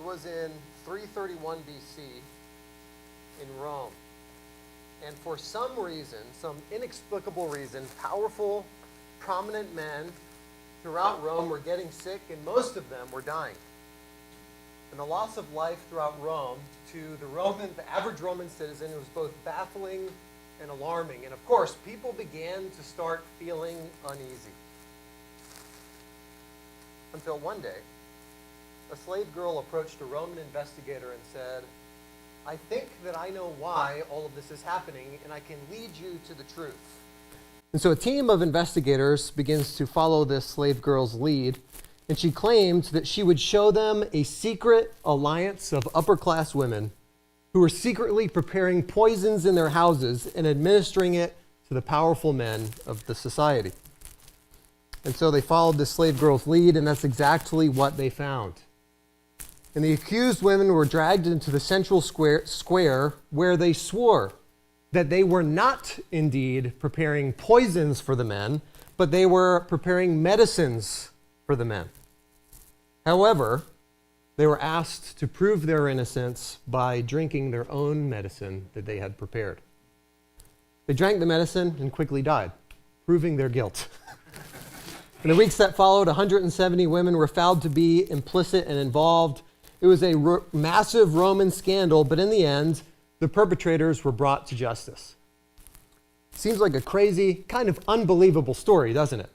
was in 331 BC in Rome. And for some reason, some inexplicable reason, powerful, prominent men throughout Rome were getting sick, and most of them were dying. And the loss of life throughout Rome to the average Roman citizen, was both baffling and alarming. And of course, people began to start feeling uneasy. Until one day, a slave girl approached a Roman investigator and said, "I think that I know why all of this is happening, and I can lead you to the truth." And so a team of investigators begins to follow this slave girl's lead, and she claimed that she would show them a secret alliance of upper-class women who were secretly preparing poisons in their houses and administering it to the powerful men of the society. And so they followed this slave girl's lead, and that's exactly what they found. And the accused women were dragged into the central square where they swore that they were not indeed preparing poisons for the men, but they were preparing medicines for the men. However, they were asked to prove their innocence by drinking their own medicine that they had prepared. They drank the medicine and quickly died, proving their guilt. In the weeks that followed, 170 women were found to be implicit and involved. It was a massive Roman scandal, but in the end, the perpetrators were brought to justice. Seems like a crazy, kind of unbelievable story, doesn't it?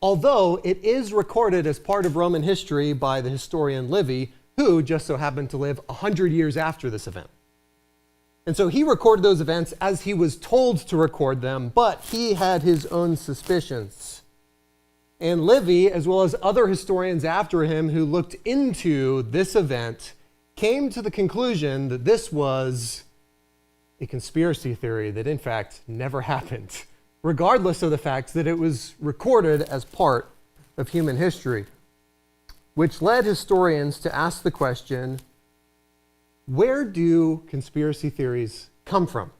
Although it is recorded as part of Roman history by the historian Livy, who just so happened to live 100 years after this event. And so he recorded those events as he was told to record them, but he had his own suspicions. And Livy, as well as other historians after him who looked into this event, came to the conclusion that this was a conspiracy theory that in fact never happened, regardless of the fact that it was recorded as part of human history, which led historians to ask the question, where do conspiracy theories come from?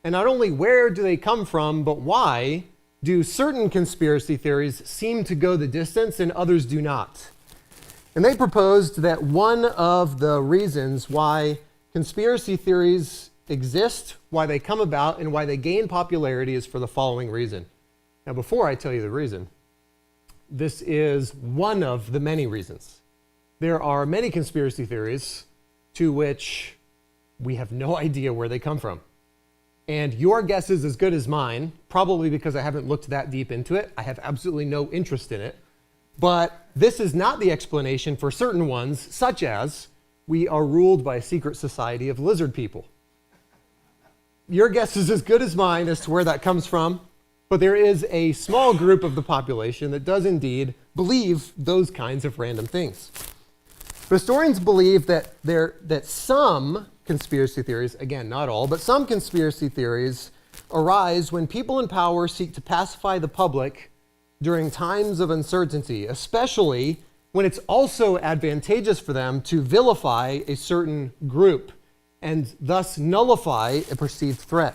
And not only where do they come from, but why do certain conspiracy theories seem to go the distance and others do not? And they proposed that one of the reasons why conspiracy theories exist, why they come about, and why they gain popularity is for the following reason. Now, before I tell you the reason, this is one of the many reasons. There are many conspiracy theories to which we have no idea where they come from. And your guess is as good as mine, probably because I haven't looked that deep into it. I have absolutely no interest in it. But this is not the explanation for certain ones, such as we are ruled by a secret society of lizard people. Your guess is as good as mine as to where that comes from, but there is a small group of the population that does indeed believe those kinds of random things. But historians believe that some conspiracy theories, again, not all, but some conspiracy theories arise when people in power seek to pacify the public during times of uncertainty, especially when it's also advantageous for them to vilify a certain group and thus nullify a perceived threat.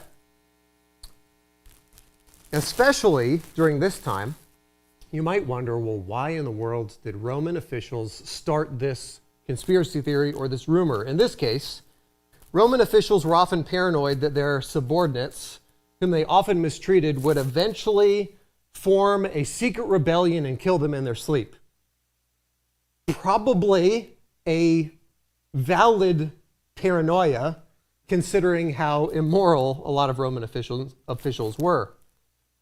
Especially during this time, you might wonder, well, why in the world did Roman officials start this conspiracy theory or this rumor? In this case, Roman officials were often paranoid that their subordinates, whom they often mistreated, would eventually form a secret rebellion and kill them in their sleep. Probably a valid paranoia, considering how immoral a lot of Roman officials were.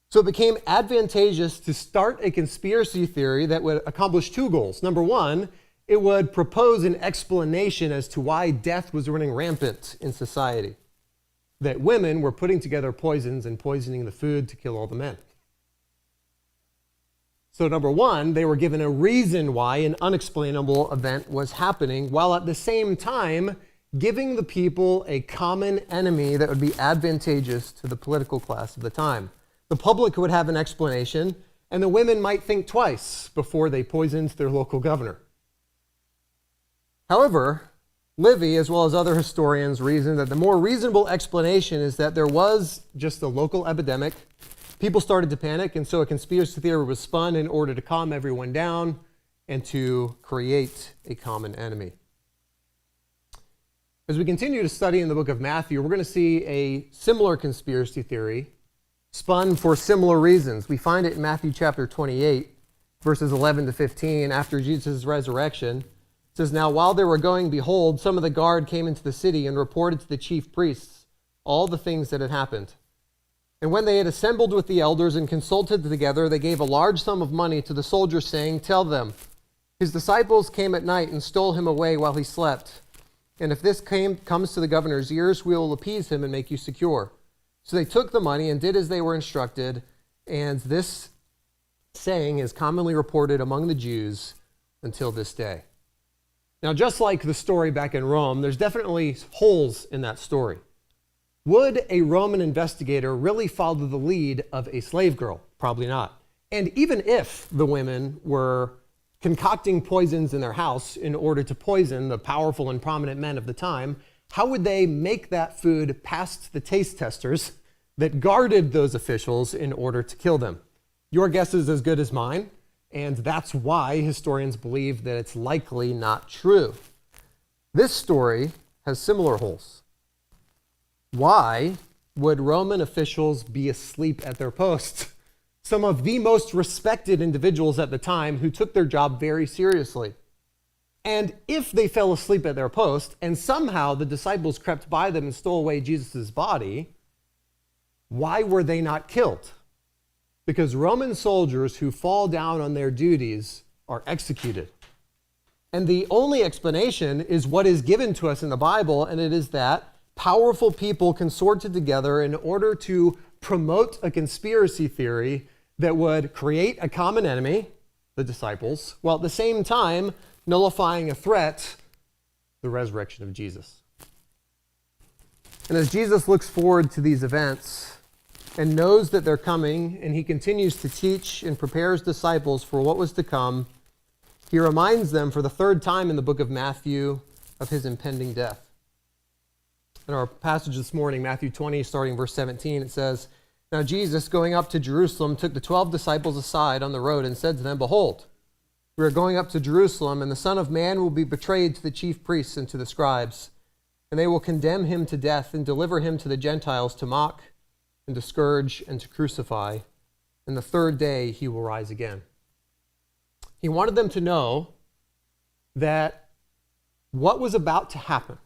So it became advantageous to start a conspiracy theory that would accomplish two goals. Number one, it would propose an explanation as to why death was running rampant in society. That women were putting together poisons and poisoning the food to kill all the men. So number one, they were given a reason why an unexplainable event was happening, while at the same time giving the people a common enemy that would be advantageous to the political class of the time. The public would have an explanation, and the women might think twice before they poisoned their local governor. However, Livy, as well as other historians, reason that the more reasonable explanation is that there was just a local epidemic. People started to panic, and so a conspiracy theory was spun in order to calm everyone down and to create a common enemy. As we continue to study in the book of Matthew, we're going to see a similar conspiracy theory spun for similar reasons. We find it in Matthew chapter 28, verses 11 to 15, after Jesus' resurrection. It says, "Now while they were going, behold, some of the guard came into the city and reported to the chief priests all the things that had happened. And when they had assembled with the elders and consulted together, they gave a large sum of money to the soldiers, saying, 'Tell them, his disciples came at night and stole him away while he slept. And if this comes to the governor's ears, we will appease him and make you secure.' So they took the money and did as they were instructed, and this saying is commonly reported among the Jews until this day." Now, just like the story back in Rome, there's definitely holes in that story. Would a Roman investigator really follow the lead of a slave girl? Probably not. And even if the women were concocting poisons in their house in order to poison the powerful and prominent men of the time, how would they make that food past the taste testers that guarded those officials in order to kill them? Your guess is as good as mine, and that's why historians believe that it's likely not true. This story has similar holes. Why would Roman officials be asleep at their posts? Some of the most respected individuals at the time who took their job very seriously. And if they fell asleep at their post and somehow the disciples crept by them and stole away Jesus' body, why were they not killed? Because Roman soldiers who fall down on their duties are executed. And the only explanation is what is given to us in the Bible, and it is that powerful people consorted together in order to promote a conspiracy theory that would create a common enemy, the disciples, while at the same time nullifying a threat, the resurrection of Jesus. And as Jesus looks forward to these events and knows that they're coming, and he continues to teach and prepare his disciples for what was to come, he reminds them for the third time in the book of Matthew of his impending death. In our passage this morning, Matthew 20, starting verse 17, it says, "Now Jesus, going up to Jerusalem, took the 12 disciples aside on the road and said to them, 'Behold, we are going up to Jerusalem, and the Son of Man will be betrayed to the chief priests and to the scribes, and they will condemn him to death and deliver him to the Gentiles to mock and to scourge and to crucify, and the third day he will rise again.'" He wanted them to know that what was about to happen,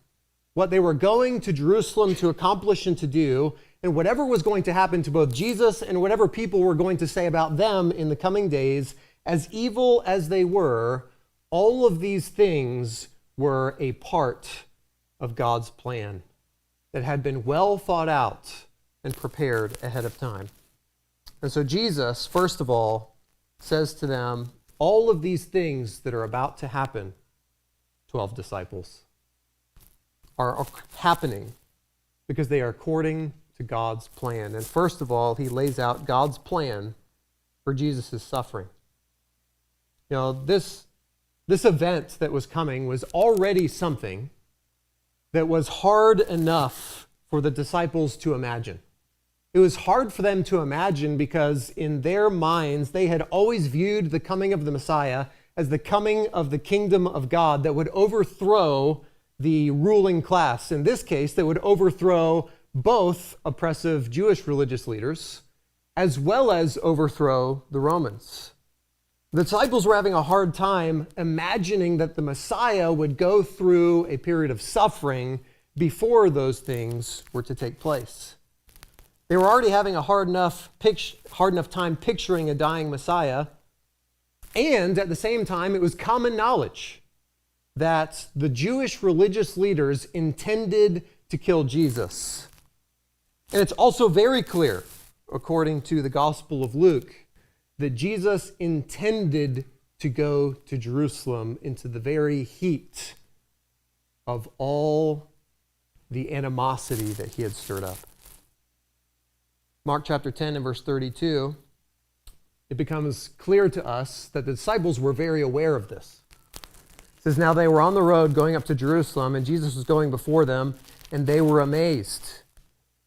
what they were going to Jerusalem to accomplish and to do, and whatever was going to happen to both Jesus and whatever people were going to say about them in the coming days, as evil as they were, all of these things were a part of God's plan that had been well thought out and prepared ahead of time. And so Jesus, first of all, says to them, all of these things that are about to happen, 12 disciples, are happening because they are according to God's plan. And first of all, he lays out God's plan for Jesus' suffering. You know, this event that was coming was already something that was hard enough for the disciples to imagine. It was hard for them to imagine because in their minds, they had always viewed the coming of the Messiah as the coming of the kingdom of God that would overthrow the ruling class. In this case, that would overthrow both oppressive Jewish religious leaders as well as overthrow the Romans. The disciples were having a hard time imagining that the Messiah would go through a period of suffering before those things were to take place. They were already having a hard enough time picturing a dying Messiah, and at the same time, it was common knowledge that the Jewish religious leaders intended to kill Jesus. And it's also very clear, according to the Gospel of Luke, that Jesus intended to go to Jerusalem into the very heat of all the animosity that he had stirred up. Mark chapter 10 and verse 32, it becomes clear to us that the disciples were very aware of this. It says, "Now they were on the road going up to Jerusalem, and Jesus was going before them, and they were amazed."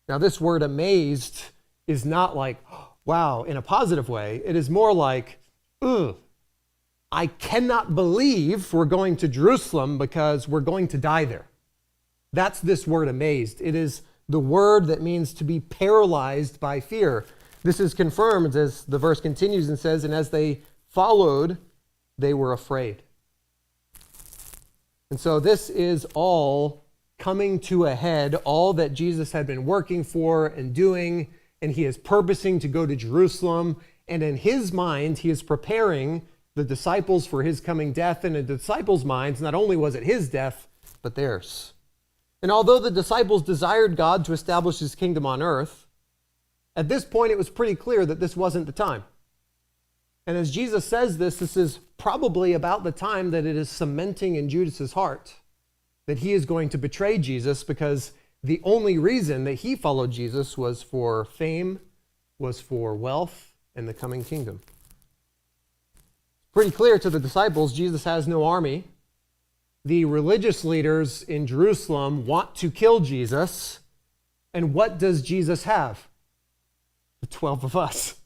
Now this word amazed is not like, wow, in a positive way. It is more like, ugh, I cannot believe we're going to Jerusalem because we're going to die there. That's this word amazed. It is the word that means to be paralyzed by fear. This is confirmed as the verse continues and says, and as they followed, they were afraid. And so this is all coming to a head, all that Jesus had been working for and doing, and he is purposing to go to Jerusalem. And in his mind, he is preparing the disciples for his coming death. And in the disciples' minds, not only was it his death, but theirs. And although the disciples desired God to establish his kingdom on earth, at this point it was pretty clear that this wasn't the time. And as Jesus says this is probably about the time that it is cementing in Judas's heart that he is going to betray Jesus, because the only reason that he followed Jesus was for fame, was for wealth, and the coming kingdom. Pretty clear to the disciples, Jesus has no army. The religious leaders in Jerusalem want to kill Jesus. And what does Jesus have? The 12 of us.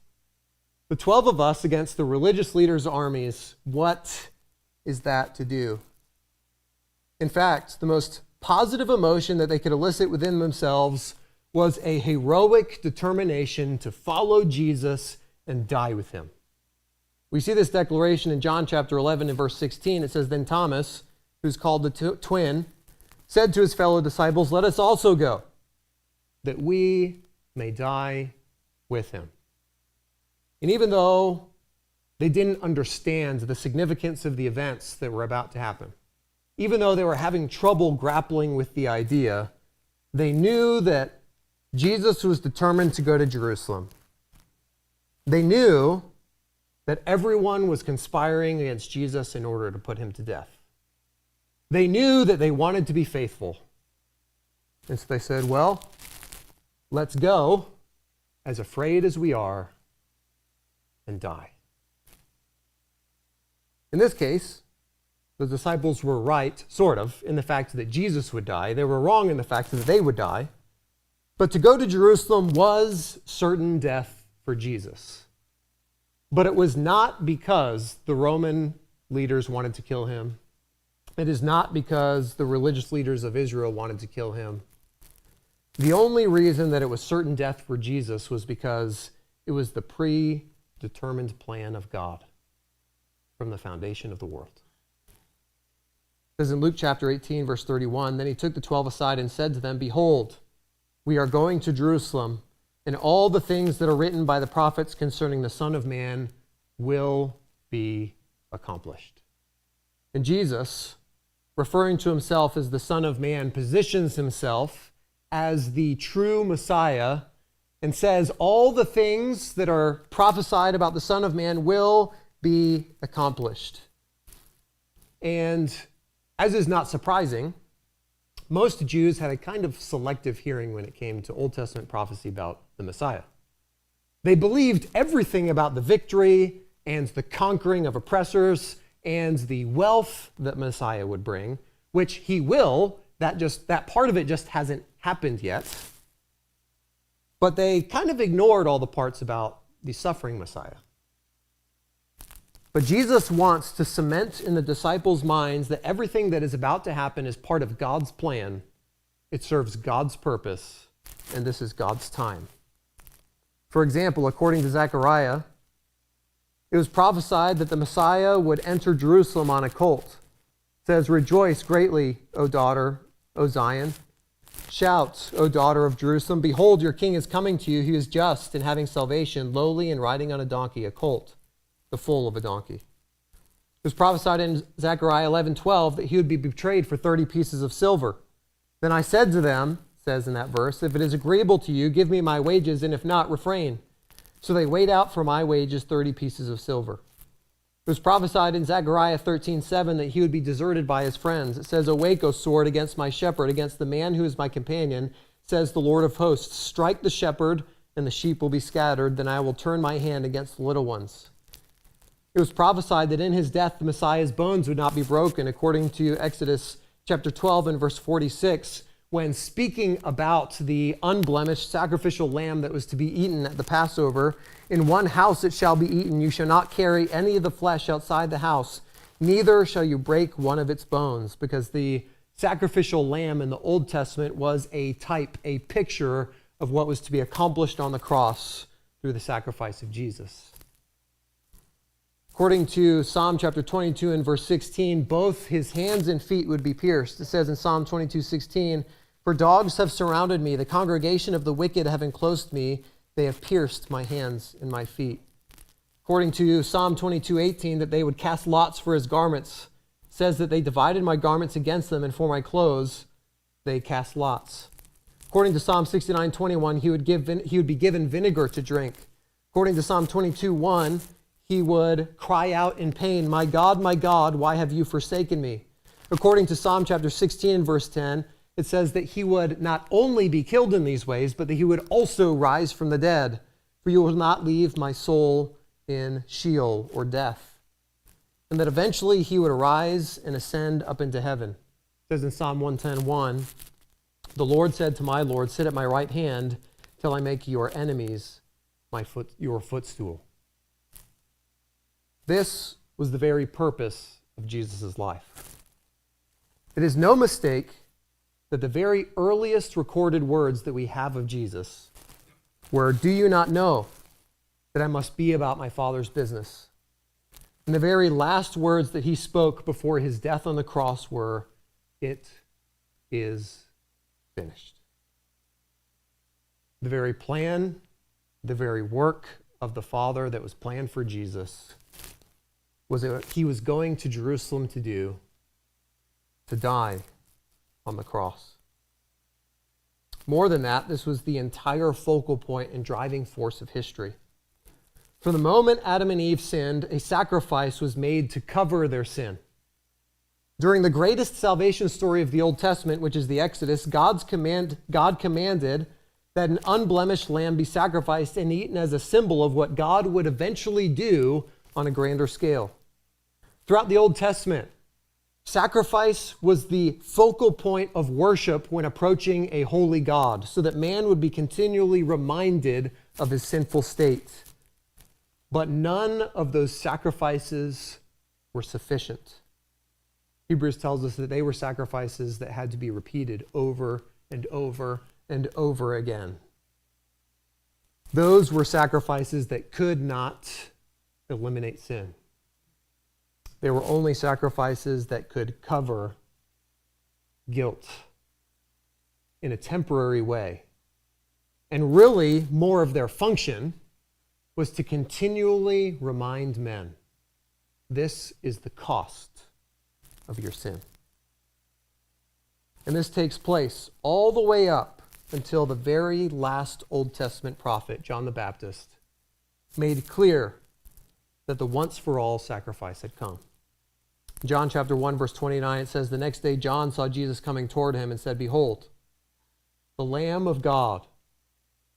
The 12 of us against the religious leaders' armies. What is that to do? In fact, the most positive emotion that they could elicit within themselves was a heroic determination to follow Jesus and die with him. We see this declaration in John chapter 11 and verse 16. It says, then Thomas, who's called the twin, said to his fellow disciples, let us also go, that we may die with him. And even though they didn't understand the significance of the events that were about to happen, even though they were having trouble grappling with the idea, they knew that Jesus was determined to go to Jerusalem. They knew that everyone was conspiring against Jesus in order to put him to death. They knew that they wanted to be faithful. And so they said, well, let's go, as afraid as we are, and die. In this case, the disciples were right, sort of, in the fact that Jesus would die. They were wrong in the fact that they would die. But to go to Jerusalem was certain death for Jesus. But it was not because the Roman leaders wanted to kill him. It is not because the religious leaders of Israel wanted to kill him. The only reason that it was certain death for Jesus was because it was the predetermined plan of God from the foundation of the world. It says in Luke chapter 18, verse 31, then he took the 12 aside and said to them, behold, we are going to Jerusalem, and all the things that are written by the prophets concerning the Son of Man will be accomplished. And Jesus, referring to himself as the Son of Man, positions himself as the true Messiah and says all the things that are prophesied about the Son of Man will be accomplished. And as is not surprising, most Jews had a kind of selective hearing when it came to Old Testament prophecy about the Messiah. They believed everything about the victory and the conquering of oppressors and the wealth that Messiah would bring, which he will. That part of it just hasn't happened yet. But they kind of ignored all the parts about the suffering Messiah. But Jesus wants to cement in the disciples' minds that everything that is about to happen is part of God's plan. It serves God's purpose, and this is God's time. For example, according to Zechariah, it was prophesied that the Messiah would enter Jerusalem on a colt. It says, rejoice greatly, O daughter, O Zion. Shout, O daughter of Jerusalem. Behold, your king is coming to you. He is just and having salvation, lowly and riding on a donkey, a colt, the foal of a donkey. It was prophesied in Zechariah 11:12 that he would be betrayed for 30 pieces of silver. Then I said to them, says in that verse, if it is agreeable to you, give me my wages, and if not, refrain. So they weighed out for my wages 30 pieces of silver. It was prophesied in Zechariah 13:7 that he would be deserted by his friends. It says, awake, O sword, against my shepherd, against the man who is my companion, says the Lord of hosts. Strike the shepherd, and the sheep will be scattered. Then I will turn my hand against the little ones. It was prophesied that in his death, the Messiah's bones would not be broken, according to Exodus chapter 12 and verse 46, when speaking about the unblemished sacrificial lamb that was to be eaten at the Passover. In one house it shall be eaten. You shall not carry any of the flesh outside the house, neither shall you break one of its bones, because the sacrificial lamb in the Old Testament was a type, a picture of what was to be accomplished on the cross through the sacrifice of Jesus. According to Psalm chapter 22 and verse 16, both his hands and feet would be pierced. It says in Psalm 22:16, "For dogs have surrounded me, the congregation of the wicked have enclosed me, they have pierced my hands and my feet." According to Psalm 22:18, that they would cast lots for his garments. It says that they divided my garments against them, and for my clothes they cast lots. According to Psalm 69:21, he would be given vinegar to drink. According to Psalm 22:1, he would cry out in pain, my God, why have you forsaken me?" According to Psalm chapter 16, verse 10, it says that he would not only be killed in these ways, but that he would also rise from the dead. "For you will not leave my soul in Sheol," or death. And that eventually he would arise and ascend up into heaven. It says in Psalm 110:1, "The Lord said to my Lord, sit at my right hand till I make your enemies your footstool." This was the very purpose of Jesus' life. It is no mistake that the very earliest recorded words that we have of Jesus were, "Do you not know that I must be about my Father's business?" And the very last words that he spoke before his death on the cross were, "It is finished." The very plan, the very work of the Father that was planned for Jesus was what he was going to Jerusalem to do, to die on the cross. More than that, this was the entire focal point and driving force of history. From the moment Adam and Eve sinned, a sacrifice was made to cover their sin. During the greatest salvation story of the Old Testament, which is the Exodus, God commanded that an unblemished lamb be sacrificed and eaten as a symbol of what God would eventually do on a grander scale. Throughout the Old Testament, sacrifice was the focal point of worship when approaching a holy God, so that man would be continually reminded of his sinful state. But none of those sacrifices were sufficient. Hebrews tells us that they were sacrifices that had to be repeated over and over and over again. Those were sacrifices that could not eliminate sin. They were only sacrifices that could cover guilt in a temporary way. And really, more of their function was to continually remind men, this is the cost of your sin. And this takes place all the way up until the very last Old Testament prophet, John the Baptist, made clear that the once-for-all sacrifice had come. John chapter 1, verse 29, it says, "The next day John saw Jesus coming toward him and said, Behold, the Lamb of God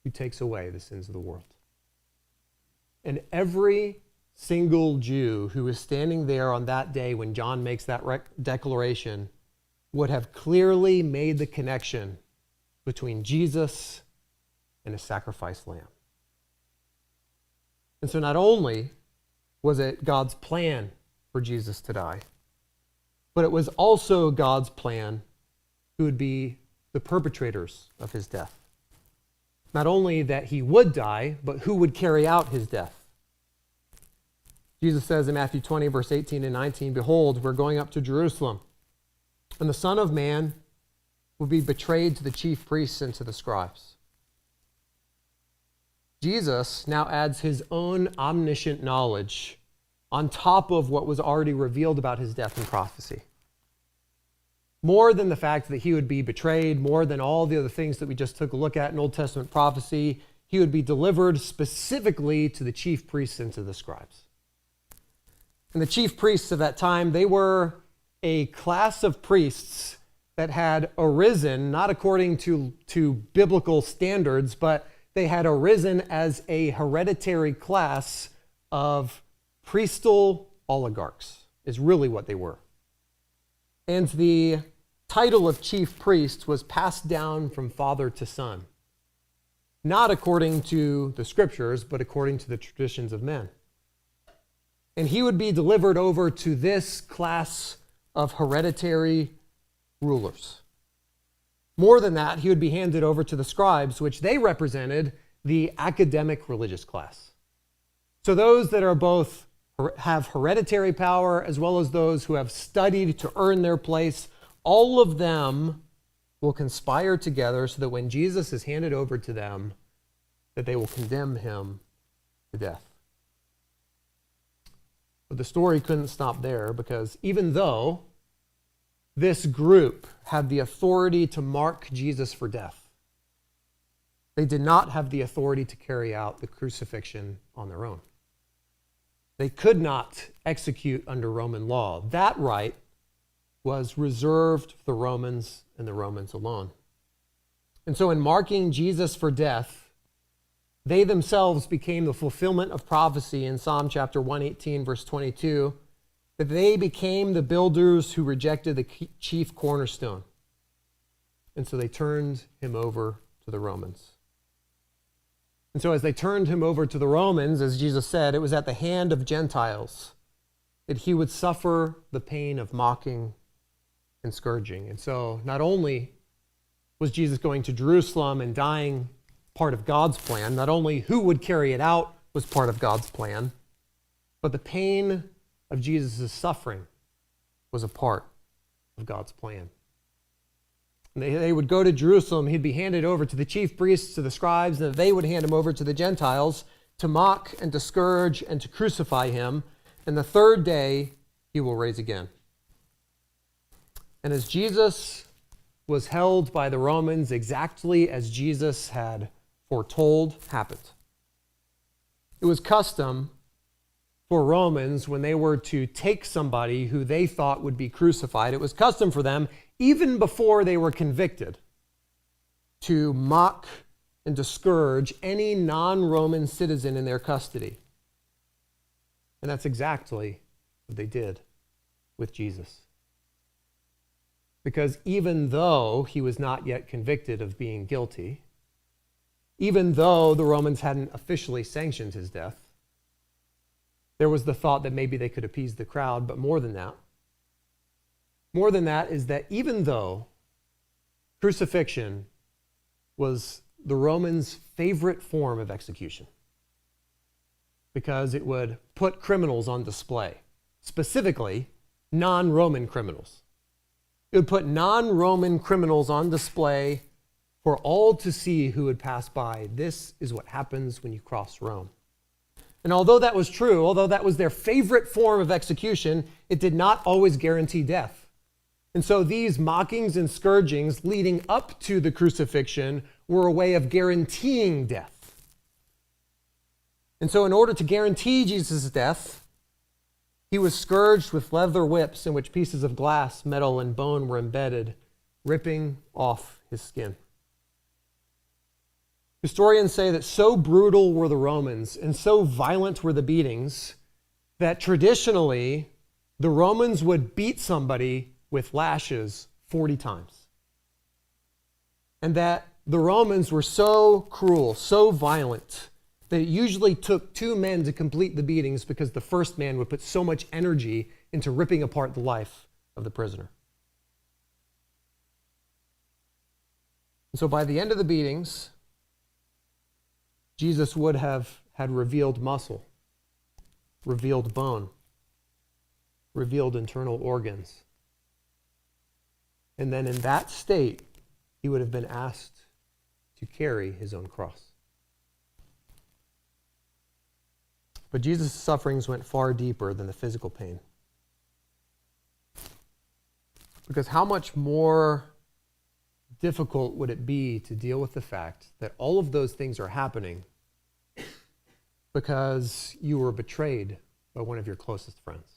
who takes away the sins of the world." And every single Jew who was standing there on that day when John makes that declaration would have clearly made the connection between Jesus and a sacrificed lamb. And so not only was it God's plan for Jesus to die, but it was also God's plan who would be the perpetrators of his death. Not only that he would die, but who would carry out his death. Jesus says in Matthew 20, verse 18 and 19, "Behold, we're going up to Jerusalem, and the Son of Man will be betrayed to the chief priests and to the scribes." Jesus now adds his own omniscient knowledge on top of what was already revealed about his death in prophecy. More than the fact that he would be betrayed, more than all the other things that we just took a look at in Old Testament prophecy, he would be delivered specifically to the chief priests and to the scribes. And the chief priests of that time, they were a class of priests that had arisen, not according to biblical standards, but they had arisen as a hereditary class of priestal oligarchs, is really what they were. And the title of chief priest was passed down from father to son, not according to the scriptures, but according to the traditions of men. And he would be delivered over to this class of hereditary rulers. More than that, he would be handed over to the scribes, which they represented the academic religious class. So those that are both have hereditary power as well as those who have studied to earn their place, all of them will conspire together so that when Jesus is handed over to them, that they will condemn him to death. But the story couldn't stop there, because even though this group had the authority to mark Jesus for death, they did not have the authority to carry out the crucifixion on their own. They could not execute under Roman law. That right was reserved for the Romans and the Romans alone. And so in marking Jesus for death, they themselves became the fulfillment of prophecy in Psalm chapter 118, verse 22, that they became the builders who rejected the chief cornerstone. And so they turned him over to the Romans. And so as they turned him over to the Romans, as Jesus said, it was at the hand of Gentiles that he would suffer the pain of mocking and scourging. And so not only was Jesus going to Jerusalem and dying part of God's plan, not only who would carry it out was part of God's plan, but the pain of Jesus' suffering was a part of God's plan. And they would go to Jerusalem, he'd be handed over to the chief priests, to the scribes, and they would hand him over to the Gentiles to mock and to scourge and to crucify him. And the third day, he will rise again. And as Jesus was held by the Romans exactly as Jesus had foretold happened. It was custom for Romans, when they were to take somebody who they thought would be crucified, it was custom for them, even before they were convicted, to mock and to scourge any non-Roman citizen in their custody. And that's exactly what they did with Jesus. Because even though he was not yet convicted of being guilty, even though the Romans hadn't officially sanctioned his death, there was the thought that maybe they could appease the crowd, but more than that is that even though crucifixion was the Romans' favorite form of execution, because it would put criminals on display, specifically non-Roman criminals. It would put non-Roman criminals on display for all to see who would pass by. This is what happens when you cross Rome. And although that was true, although that was their favorite form of execution, it did not always guarantee death. And so these mockings and scourgings leading up to the crucifixion were a way of guaranteeing death. And so in order to guarantee Jesus' death, he was scourged with leather whips in which pieces of glass, metal, and bone were embedded, ripping off his skin. Historians say that so brutal were the Romans and so violent were the beatings that traditionally the Romans would beat somebody with lashes 40 times. And that the Romans were so cruel, so violent, that it usually took 2 men to complete the beatings because the first man would put so much energy into ripping apart the life of the prisoner. And so by the end of the beatings, Jesus would have had revealed muscle, revealed bone, revealed internal organs. And then in that state, he would have been asked to carry his own cross. But Jesus' sufferings went far deeper than the physical pain. Because how much more difficult would it be to deal with the fact that all of those things are happening because you were betrayed by one of your closest friends?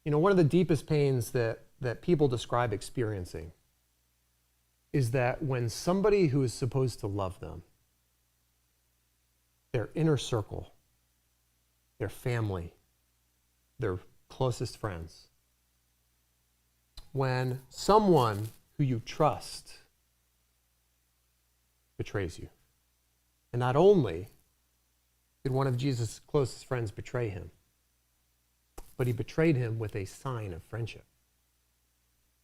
You know, one of the deepest pains that people describe experiencing is that when somebody who is supposed to love them, their inner circle, their family, their closest friends, when someone who you trust betrays you. And not only did one of Jesus' closest friends betray him, but he betrayed him with a sign of friendship.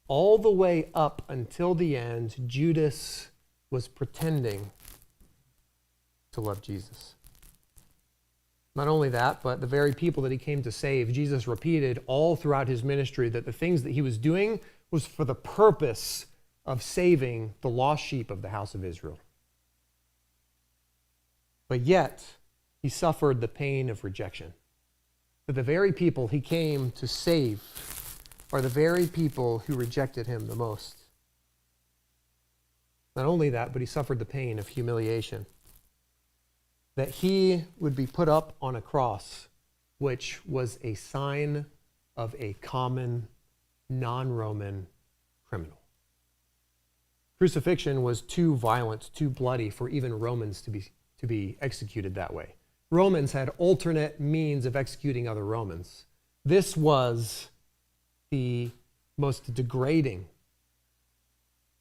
all the way up until the end, Judas was pretending to love Jesus. Not only that, but the very people that he came to save, Jesus repeated all throughout his ministry that the things that he was doing was for the purpose of saving the lost sheep of the house of Israel. But yet, he suffered the pain of rejection. That the very people he came to save are the very people who rejected him the most. Not only that, but he suffered the pain of humiliation. That he would be put up on a cross, which was a sign of a common, non-Roman criminal. Crucifixion was too violent, too bloody for even Romans to be executed that way. Romans had alternate means of executing other Romans. This was the most degrading,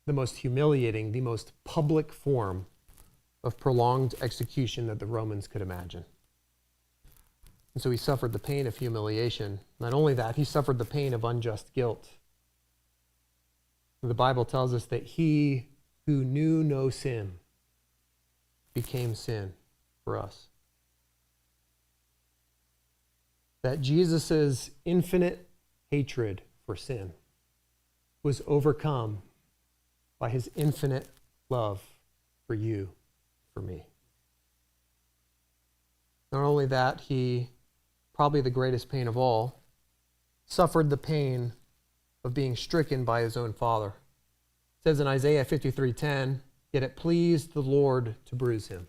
the most humiliating, the most public form of prolonged execution that the Romans could imagine. And so he suffered the pain of humiliation. Not only that, he suffered the pain of unjust guilt. The Bible tells us that he who knew no sin became sin for us. That Jesus' infinite hatred for sin was overcome by his infinite love for you, for me. Not only that, he, probably the greatest pain of all, suffered the pain of being stricken by his own father. It says in Isaiah 53:10, "Yet it pleased the Lord to bruise him."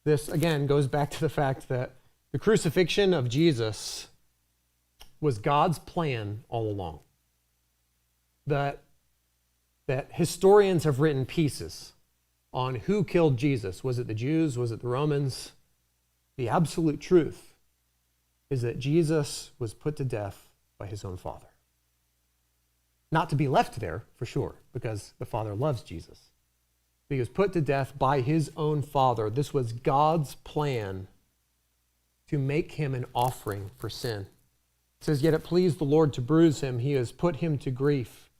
This, again, goes back to the fact that the crucifixion of Jesus was God's plan all along. That historians have written pieces on who killed Jesus. Was it the Jews? Was it the Romans? The absolute truth is that Jesus was put to death by his own Father. Not to be left there, for sure, because the Father loves Jesus. But he was put to death by his own Father. This was God's plan to make him an offering for sin. It says, "Yet it pleased the Lord to bruise him. He has put him to grief.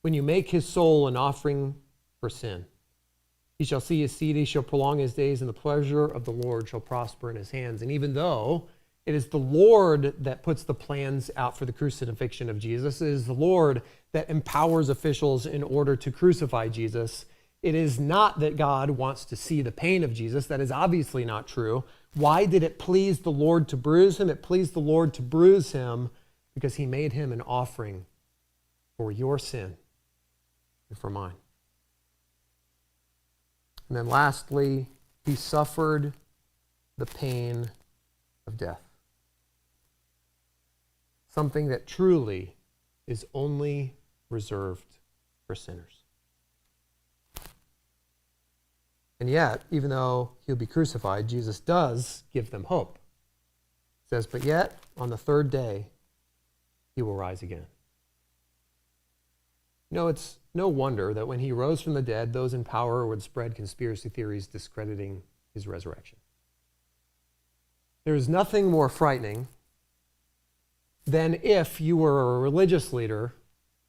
When you make his soul an offering for sin, he shall see his seed, he shall prolong his days, and the pleasure of the Lord shall prosper in his hands." And even though it is the Lord that puts the plans out for the crucifixion of Jesus, it is the Lord that empowers officials in order to crucify Jesus, it is not that God wants to see the pain of Jesus. That is obviously not true. Why did it please the Lord to bruise him? It pleased the Lord to bruise him because he made him an offering for your sin and for mine. And then lastly, he suffered the pain of death. Something that truly is only reserved for sinners. And yet, even though he'll be crucified, Jesus does give them hope. It says, "But yet, on the third day, he will rise again." It's no wonder that when he rose from the dead, those in power would spread conspiracy theories discrediting his resurrection. There is nothing more frightening than if you were a religious leader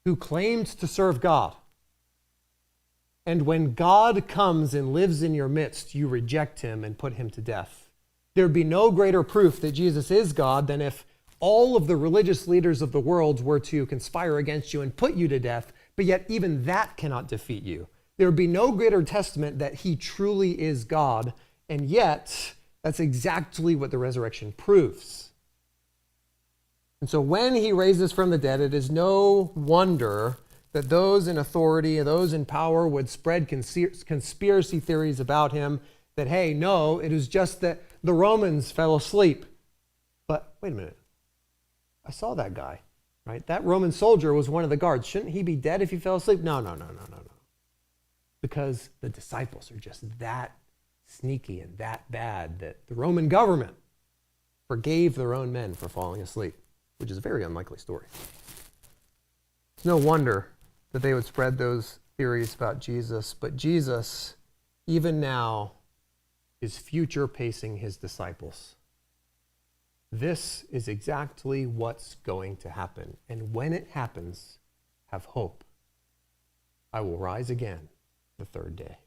who claimed to serve God, and when God comes and lives in your midst, you reject him and put him to death. There would be no greater proof that Jesus is God than if all of the religious leaders of the world were to conspire against you and put you to death, but yet even that cannot defeat you. There would be no greater testament that he truly is God, and yet that's exactly what the resurrection proves. And so when he raises from the dead, it is no wonder that those in authority and those in power would spread conspiracy theories about him that, hey, no, it is just that the Romans fell asleep. But wait a minute. I saw that guy, right? That Roman soldier was one of the guards. Shouldn't he be dead if he fell asleep? No. Because the disciples are just that sneaky and that bad that the Roman government forgave their own men for falling asleep, which is a very unlikely story. It's no wonder that they would spread those theories about Jesus, but Jesus, even now, is future pacing his disciples. This is exactly what's going to happen. And when it happens, have hope. I will rise again the third day.